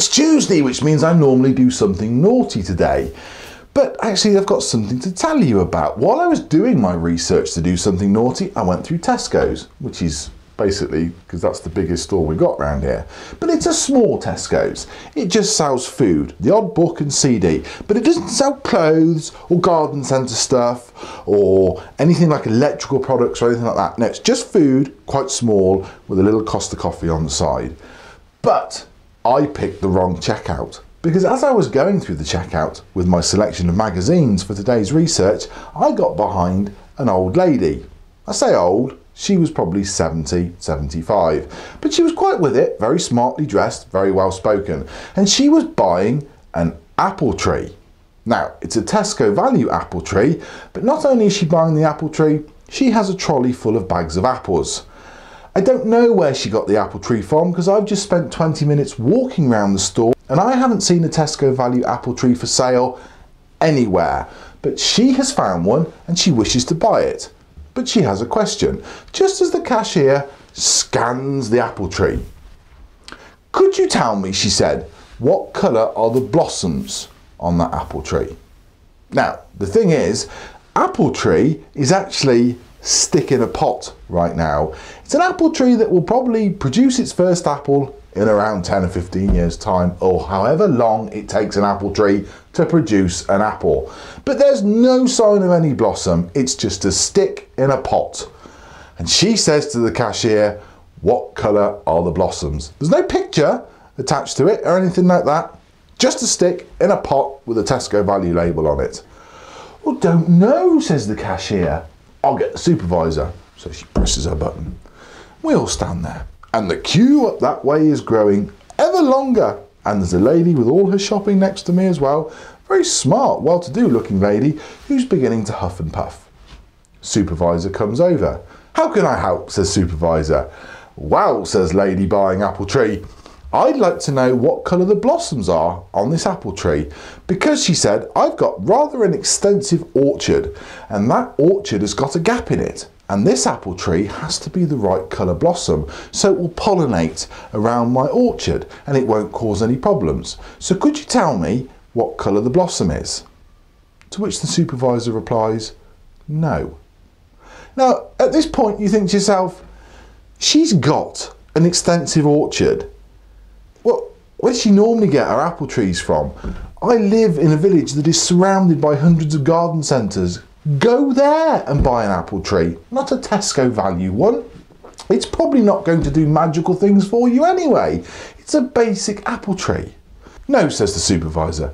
It's Tuesday, which means I normally do something naughty today. But actually I've got something to tell you about. While I was doing my research to do something naughty, I went through Tesco's, which is basically because that's the biggest store we got around here. But it's a small Tesco's. It just sells food, the odd book and CD, but it doesn't sell clothes or garden centre stuff or anything like electrical products or anything like that. No, it's just food, quite small, with a little Costa coffee on the side. But I picked the wrong checkout, because as I was going through the checkout with my selection of magazines for today's research, I got behind an old lady. I say old, she was probably 70, 75, but she was quite with it, very smartly dressed, very well spoken, and she was buying an apple tree. Now, it's a Tesco value apple tree, but not only is she buying the apple tree, she has a trolley full of bags of apples. I don't know where she got the apple tree from, because I've just spent 20 minutes walking around the store and I haven't seen a Tesco value apple tree for sale anywhere, but she has found one and she wishes to buy it. But she has a question, just as the cashier scans the apple tree. Could you tell me, she said, what colour are the blossoms on that apple tree? Now, the thing is, apple tree is actually stick in a pot right now. It's an apple tree that will probably produce its first apple in around 10 or 15 years time, or however long it takes an apple tree to produce an apple. But there's no sign of any blossom, it's just a stick in a pot. And she says to the cashier, what colour are the blossoms? There's no picture attached to it or anything like that, just a stick in a pot with a Tesco value label on it. Well, don't know, says the cashier. I'll get the supervisor. So she presses her button. We all stand there, and the queue up that way is growing ever longer. And there's a lady with all her shopping next to me as well. Very smart, well-to-do looking lady who's beginning to huff and puff. Supervisor comes over. How can I help, says supervisor. Well, says lady buying apple tree, I'd like to know what colour the blossoms are on this apple tree, because she said I've got rather an extensive orchard and that orchard has got a gap in it, and this apple tree has to be the right colour blossom so it will pollinate around my orchard and it won't cause any problems. So could you tell me what colour the blossom is? To which the supervisor replies, no. Now at this point you think to yourself, she's got an extensive orchard. Well, where does she normally get her apple trees from? I live in a village that is surrounded by hundreds of garden centres. Go there and buy an apple tree, not a Tesco value one. It's probably not going to do magical things for you anyway. It's a basic apple tree. No, says the supervisor.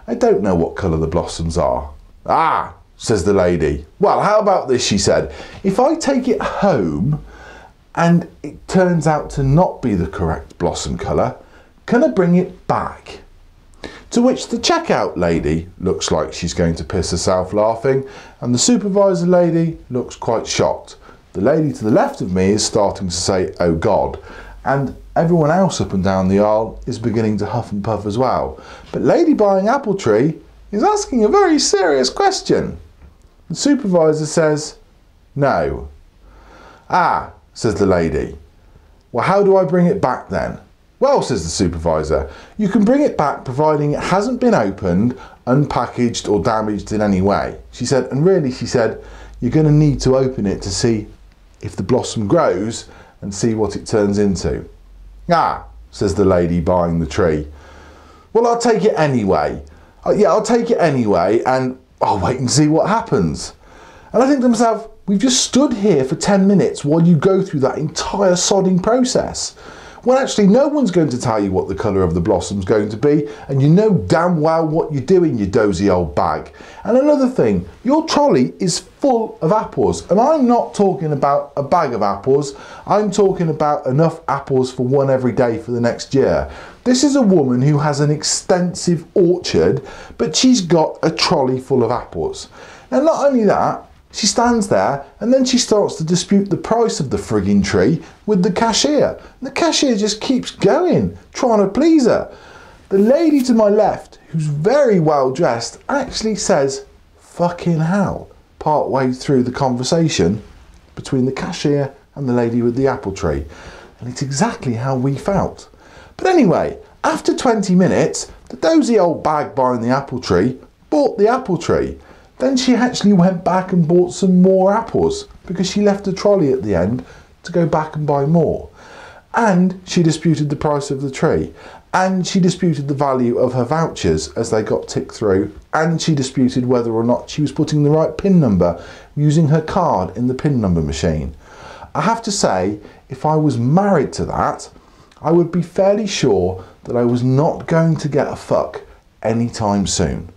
I don't know what colour the blossoms are. Ah, says the lady. Well, how about this, she said. If I take it home and it turns out to not be the correct blossom colour, can I bring it back? To which the checkout lady looks like she's going to piss herself laughing, and the supervisor lady looks quite shocked. The lady to the left of me is starting to say, oh God, and everyone else up and down the aisle is beginning to huff and puff as well. But lady buying apple tree is asking a very serious question. The supervisor says, no. Ah, says the lady. Well, how do I bring it back then? Well, says the supervisor, you can bring it back providing it hasn't been opened, unpackaged or damaged in any way. She said, and really, she said, you're going to need to open it to see if the blossom grows and see what it turns into. Ah, says the lady buying the tree. Well, I'll take it anyway. Yeah, I'll take it anyway and I'll wait and see what happens. And I think to myself, we've just stood here for 10 minutes while you go through that entire sodding process. When actually no one's going to tell you what the colour of the blossom's going to be, and you know damn well what you're doing, you dozy old bag. And another thing, your trolley is full of apples, and I'm not talking about a bag of apples, I'm talking about enough apples for one every day for the next year. This is a woman who has an extensive orchard, but she's got a trolley full of apples. And not only that, she stands there and then she starts to dispute the price of the frigging tree with the cashier. And the cashier just keeps going, trying to please her. The lady to my left, who's very well dressed, actually says, fucking hell, part way through the conversation between the cashier and the lady with the apple tree. And it's exactly how we felt. But anyway, After 20 minutes, the dozy old bag buying the apple tree bought the apple tree. Then she actually went back and bought some more apples because she left a trolley at the end to go back and buy more. And she disputed the price of the tree. And she disputed the value of her vouchers as they got ticked through. And she disputed whether or not she was putting the right PIN number using her card in the PIN number machine. I have to say, if I was married to that, I would be fairly sure that I was not going to get a fuck anytime soon.